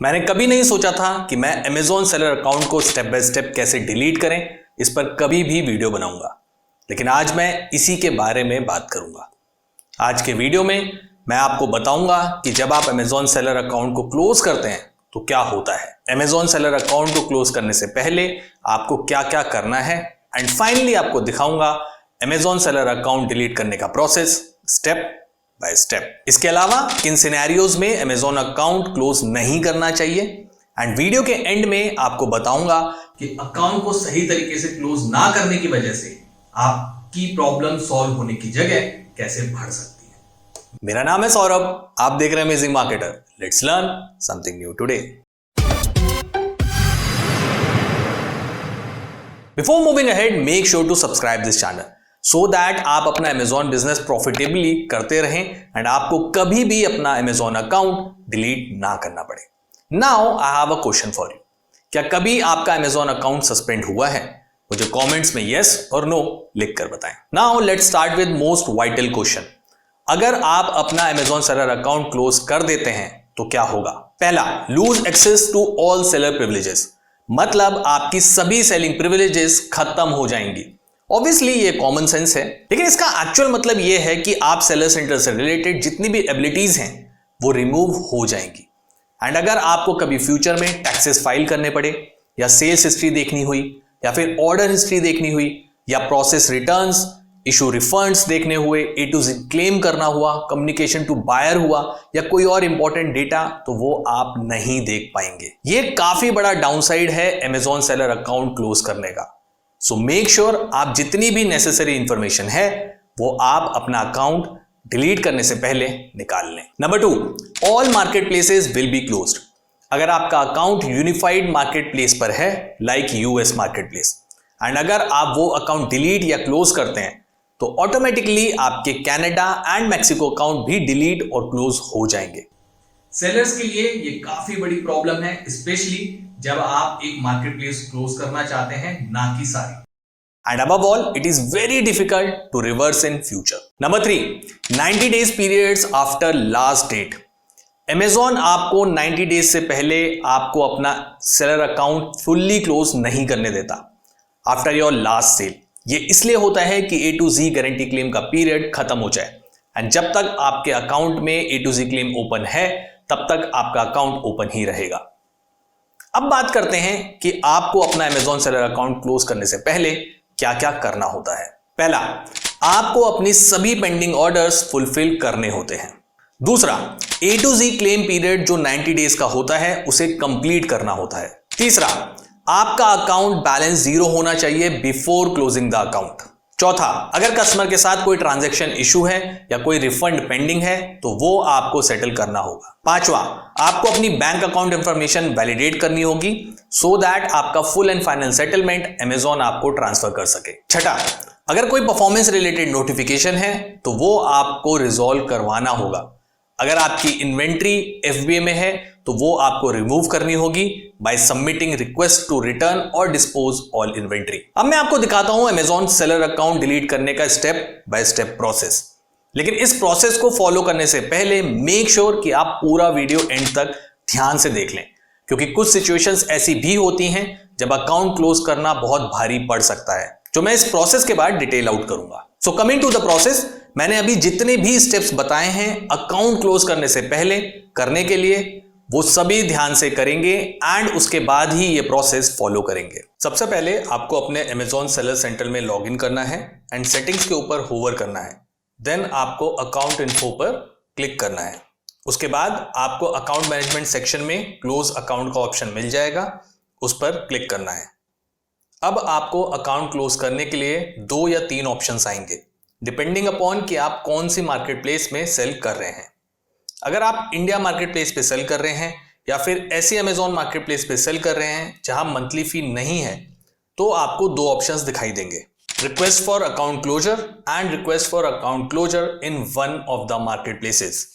मैंने कभी नहीं सोचा था कि मैं Amazon सेलर अकाउंट को स्टेप बाय स्टेप कैसे डिलीट करें इस पर कभी भी वीडियो बनाऊंगा, लेकिन आज मैं इसी के बारे में बात करूंगा। आज के वीडियो में मैं आपको बताऊंगा कि जब आप Amazon सेलर अकाउंट को क्लोज करते हैं तो क्या होता है, Amazon सेलर अकाउंट को क्लोज करने से पहले आपको क्या क्या करना है, एंड फाइनली आपको दिखाऊंगा Amazon सेलर अकाउंट डिलीट करने का प्रोसेस स्टेप बाय स्टेप। इसके अलावा किन सिनेरियोज में Amazon अकाउंट क्लोज नहीं करना चाहिए, एंड वीडियो के एंड में आपको बताऊंगा कि अकाउंट को सही तरीके से क्लोज ना करने की वजह से आपकी प्रॉब्लम सॉल्व होने की जगह कैसे बढ़ सकती है। मेरा नाम है सौरभ, आप देख रहे हैं amazing marketer. Let's learn something new today. Before moving ahead, make sure to subscribe this channel so that आप अपना Amazon बिजनेस प्रॉफिटेबली करते रहें एंड आपको कभी भी अपना Amazon अकाउंट डिलीट ना करना पड़े। Now I have a question for you, क्या कभी आपका Amazon अकाउंट सस्पेंड हुआ है? मुझे कमेंट्स में यस और नो लिख कर बताएं। Now let's start with most vital question. अगर आप अपना Amazon सेलर अकाउंट क्लोज कर देते हैं तो क्या होगा? पहला, lose access to all seller privileges, मतलब आपकी सभी सेलिंग प्रिविलेजेस खत्म हो जाएंगी। ऑब्वियसली ये कॉमन सेंस है, लेकिन इसका एक्चुअल मतलब ये है कि आप सेलर सेंटर से रिलेटेड जितनी भी एबिलिटीज हैं वो रिमूव हो जाएंगी। एंड अगर आपको कभी फ्यूचर में टैक्सेस फाइल करने पड़े, या सेल्स हिस्ट्री देखनी हुई, या फिर ऑर्डर हिस्ट्री देखनी हुई, या प्रोसेस रिटर्न्स, इशू रिफंड्स देखने हुए, A to Z क्लेम करना हुआ, कम्युनिकेशन टू बायर हुआ, या कोई और इंपॉर्टेंट डेटा, तो वो आप नहीं देख पाएंगे। ये काफी बड़ा डाउनसाइड है Amazon सेलर अकाउंट क्लोज करने का। सो मेक श्योर आप जितनी भी नेसेसरी इंफॉर्मेशन है वो आप अपना अकाउंट डिलीट करने से पहले निकाल लें। Number 2, all market places will be closed. अगर आपका अकाउंट यूनिफाइड मार्केट प्लेस पर है, like US market place, and अगर आप वो अकाउंट डिलीट या क्लोज करते हैं तो ऑटोमेटिकली आपके कनाडा एंड मैक्सिको अकाउंट भी डिलीट और क्लोज हो जाएंगे। सेलर्स के लिए ये काफी बड़ी प्रॉब्लम है, स्पेशली जब आप एक मार्केट प्लेस क्लोज करना चाहते हैं, ना कि सारी। And above all, it is very difficult to reverse in future. Number 3, 90 days periods after last date. Amazon आपको 90 डेज से पहले आपको अपना सेलर अकाउंट फुल्ली क्लोज नहीं करने देता आफ्टर योर लास्ट सेल। ये इसलिए होता है कि A to Z guarantee claim का पीरियड खत्म हो जाए, एंड जब तक आपके अकाउंट में A to Z claim open है तब तक आपका अकाउंट ओपन ही रहेगा। अब बात करते हैं कि आपको अपना Amazon सेलर अकाउंट क्लोज करने से पहले क्या क्या करना होता है। पहला, आपको अपनी सभी पेंडिंग ऑर्डर्स फुलफिल करने होते हैं। दूसरा, A to Z claim period जो 90 डेज का होता है उसे कंप्लीट करना होता है। तीसरा, आपका अकाउंट बैलेंस 0 होना चाहिए बिफोर क्लोजिंग द अकाउंट। चौथा, अगर कस्टमर के साथ कोई ट्रांजैक्शन इशू है या कोई रिफंड पेंडिंग है तो वो आपको सेटल करना होगा। पांचवा, आपको अपनी बैंक अकाउंट इंफॉर्मेशन वैलिडेट करनी होगी सो दैट आपका full and final settlement Amazon आपको ट्रांसफर कर सके। छठा, अगर कोई परफॉर्मेंस रिलेटेड नोटिफिकेशन है तो वो आपको रिजॉल्व करवाना होगा। अगर आपकी इन्वेंट्री FBA में है तो वो आपको रिमूव करनी होगी by submitting request to return और डिस्पोज ऑल इन्वेंट्री। अब मैं आपको दिखाता हूं Amazon सेलर अकाउंट डिलीट करने का स्टेप बाय स्टेप प्रोसेस, लेकिन इस प्रोसेस को फॉलो करने से पहले मेक श्योर कि आप पूरा वीडियो एंड तक ध्यान से देख लें, क्योंकि कुछ सिचुएशंस ऐसी भी होती हैं जब अकाउंट क्लोज करना बहुत भारी पड़ सकता है, जो मैं इस प्रोसेस के बाद डिटेल आउट करूंगा। So coming to the process, मैंने अभी जितने भी स्टेप्स बताए हैं अकाउंट क्लोज करने से पहले करने के लिए, वो सभी ध्यान से करेंगे एंड उसके बाद ही ये प्रोसेस फॉलो करेंगे। सबसे पहले आपको अपने Amazon सेलर सेंटर में लॉग इन करना है एंड सेटिंग्स के ऊपर होवर करना है। देन आपको अकाउंट इन्फो पर क्लिक करना है। उसके बाद आपको अकाउंट मैनेजमेंट सेक्शन में क्लोज अकाउंट का ऑप्शन मिल जाएगा, उस पर क्लिक करना है। अब आपको अकाउंट क्लोज करने के लिए 2 या 3 ऑप्शंस आएंगे, डिपेंडिंग अपॉन कि आप कौन सी मार्केट प्लेस में सेल कर रहे हैं। अगर आप इंडिया मार्केट प्लेस पे सेल कर रहे हैं या फिर ऐसी Amazon मार्केट प्लेस पे सेल कर रहे हैं जहां मंथली फी नहीं है, तो आपको 2 ऑप्शंस दिखाई देंगे, request for account closure and request for account closure in one of the market places.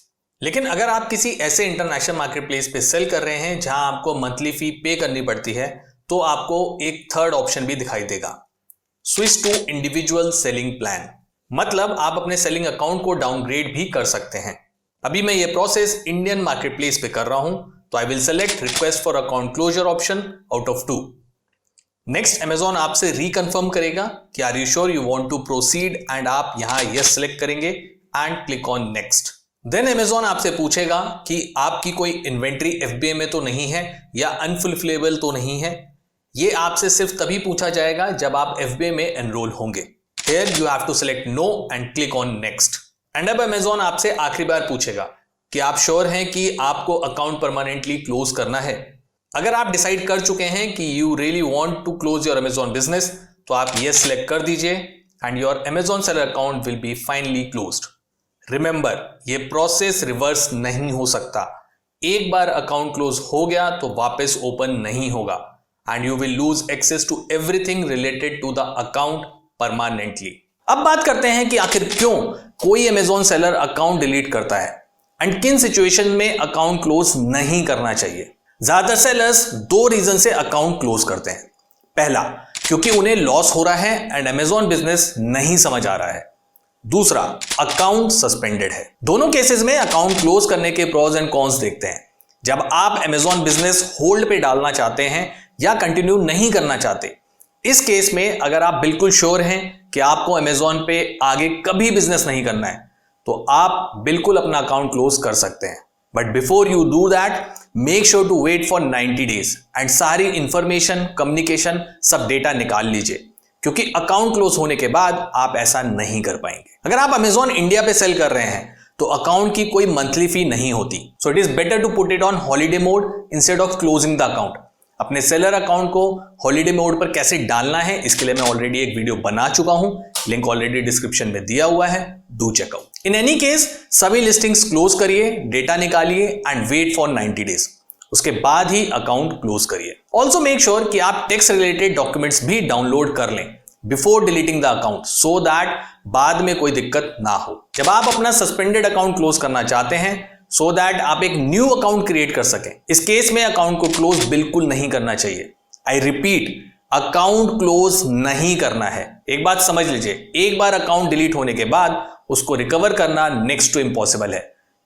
लेकिन अगर आप किसी ऐसे इंटरनेशनल मार्केट प्लेस पे सेल कर रहे हैं जहां आपको मंथली फी पे करनी पड़ती है, तो आपको एक थर्ड ऑप्शन भी दिखाई देगा, switch to individual selling plan, मतलब आप अपने सेलिंग अकाउंट को डाउनग्रेड भी कर सकते हैं। अभी मैं ये प्रोसेस इंडियन मार्केट प्लेस पे कर रहा हूं, तो I will select request for account closure option out of 2। Next Amazon आपसे रिकंफर्म करेगा कि are you sure you want to proceed, and आप यहां यस सेलेक्ट करेंगे and click on next. Then Amazon आपसे पूछेगा कि आपकी कोई इन्वेंट्री FBA में तो नहीं है या अनफुलफिलेबल तो नहीं है। ये आपसे सिर्फ तभी पूछा जाएगा जब आप FBA में एनरोल होंगे। Here you have to select no and click on next। And अब Amazon आपसे आखिरी बार पूछेगा कि आप श्योर हैं कि आपको अकाउंट परमानेंटली क्लोज करना है। अगर आप डिसाइड कर चुके हैं कि you really want to close your Amazon business, तो आप ये सिलेक्ट कर दीजिए and your Amazon seller account will be finally closed. Remember, ये प्रोसेस रिवर्स नहीं हो सकता। एक बार अकाउंट क्लोज हो गया तो वापस ओपन नहीं होगा and you will lose access to everything related to the account permanently. अब बात करते हैं कि आखिर क्यों कोई Amazon सेलर अकाउंट डिलीट करता है एंड किन सिचुएशन में अकाउंट क्लोज नहीं करना चाहिए। ज्यादातर सेलर्स 2 रीजन से अकाउंट क्लोज करते हैं। पहला, क्योंकि उन्हें लॉस हो रहा है एंड Amazon बिजनेस नहीं समझ आ रहा है। दूसरा, अकाउंट सस्पेंडेड है। दोनों केसेस में अकाउंट क्लोज करने के प्रोज एंड कॉन्स देखते हैं। जब आप Amazon बिजनेस होल्ड पे डालना चाहते हैं या कंटिन्यू नहीं करना चाहते, इस केस में अगर आप बिल्कुल श्योर हैं कि आपको Amazon पे आगे कभी बिजनेस नहीं करना है, तो आप बिल्कुल अपना अकाउंट क्लोज कर सकते हैं। But before you do that, make sure to wait for 90 days and सारी इंफॉर्मेशन, कम्युनिकेशन, सब डेटा निकाल लीजिए, क्योंकि अकाउंट क्लोज होने के बाद आप ऐसा नहीं कर पाएंगे। अगर आप Amazon इंडिया पे सेल कर रहे हैं तो अकाउंट की कोई मंथली फी नहीं होती। So it is better to put it on holiday mode instead of closing the account. अपने सेलर अकाउंट को हॉलीडे मोड पर कैसे डालना है, इसके लिए मैं ऑलरेडी एक वीडियो बना चुका हूं, लिंक ऑलरेडी डिस्क्रिप्शन में दिया हुआ है, do check out. In any case, सभी लिस्टिंग्स क्लोज करिए, डेटा निकालिए एंड वेट फॉर 90 डेज। उसके बाद ही अकाउंट क्लोज करिए। ऑल्सो मेक श्योर कि आप टैक्स रिलेटेड डॉक्यूमेंट्स भी डाउनलोड कर लें before deleting the account, so that बाद में कोई दिक्कत ना हो। जब आप अपना सस्पेंडेड अकाउंट क्लोज करना चाहते हैं, सो दैट आप एक न्यू अकाउंट क्रिएट कर सकें, इस केस में अकाउंट को क्लोज बिल्कुल नहीं करना चाहिए। आई रिपीट, अकाउंट क्लोज नहीं करना है। एक बात समझ लीजिए, एक बार अकाउंट डिलीट होने के बाद उसको रिकवर करना नेक्स्ट टू इम्पॉसिबल है।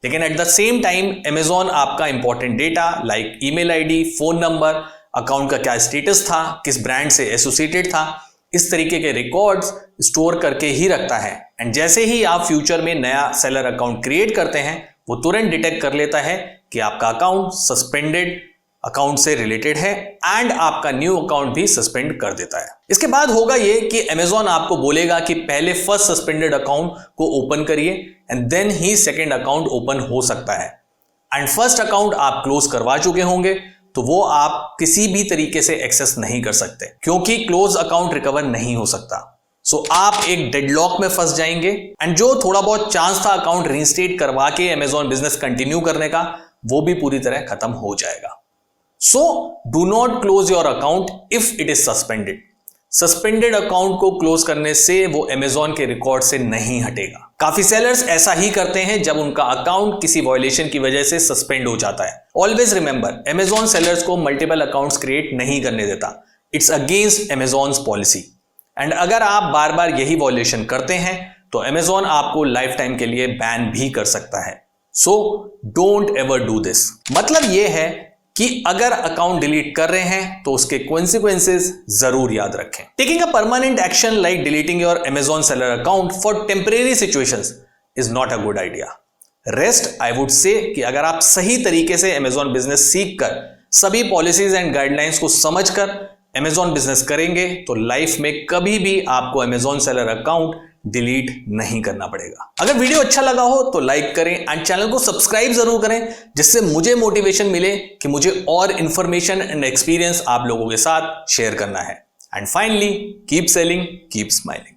लेकिन at the same time Amazon आपका important data like email ID, phone number, account का क्या स्टेटस था, किस ब्रांड से एसोसिएटेड था, इस तरीके के रिकॉर्ड्स स्टोर करके ही रखता है। एंड जैसे ही आप फ्यूचर में नया सेलर अकाउंट क्रिएट करते हैं, वो तुरंत डिटेक्ट कर लेता है कि आपका अकाउंट सस्पेंडेड अकाउंट से रिलेटेड है एंड आपका न्यू अकाउंट भी सस्पेंड कर देता है। इसके बाद होगा ये कि Amazon आपको बोलेगा कि पहले फर्स्ट सस्पेंडेड अकाउंट को ओपन करिए एंड देन ही सेकेंड अकाउंट ओपन हो सकता है। एंड फर्स्ट अकाउंट आप क्लोज करवा चुके होंगे तो वो आप किसी भी तरीके से एक्सेस नहीं कर सकते, क्योंकि क्लोज अकाउंट रिकवर नहीं हो सकता। सो आप एक डेडलॉक में फंस जाएंगे एंड जो थोड़ा बहुत चांस था अकाउंट रीइंस्टेट करवा के Amazon बिजनेस कंटिन्यू करने का, वो भी पूरी तरह खत्म हो जाएगा। So do not close your account if it is suspended. Suspended account को क्लोज करने से वो Amazon के रिकॉर्ड से नहीं हटेगा। काफी सेलर्स ऐसा ही करते हैं जब उनका अकाउंट किसी वायलेशन की वजह से सस्पेंड हो जाता है। ऑलवेज रिमेंबर, Amazon सेलर्स को मल्टीपल अकाउंट्स क्रिएट नहीं करने देता। It's against Amazon's policy. And अगर आप बार बार यही वायलेशन करते हैं तो Amazon आपको लाइफ टाइम के लिए बैन भी कर सकता है। So don't ever do this. मतलब यह है कि अगर अकाउंट डिलीट कर रहे हैं तो उसके कॉन्सिक्वेंसेस जरूर याद रखें। Taking a permanent action like deleting your Amazon seller account for temporary situations is not a good idea. Rest I would say कि अगर आप सही तरीके से Amazon बिजनेस सीखकर, सभी पॉलिसीज एंड गाइडलाइंस को समझकर Amazon बिजनेस करेंगे तो लाइफ में कभी भी आपको Amazon सेलर अकाउंट डिलीट नहीं करना पड़ेगा। अगर वीडियो अच्छा लगा हो तो लाइक करें एंड चैनल को सब्सक्राइब जरूर करें, जिससे मुझे मोटिवेशन मिले कि मुझे और इंफॉर्मेशन एंड एक्सपीरियंस आप लोगों के साथ शेयर करना है। And finally, keep selling, keep smiling.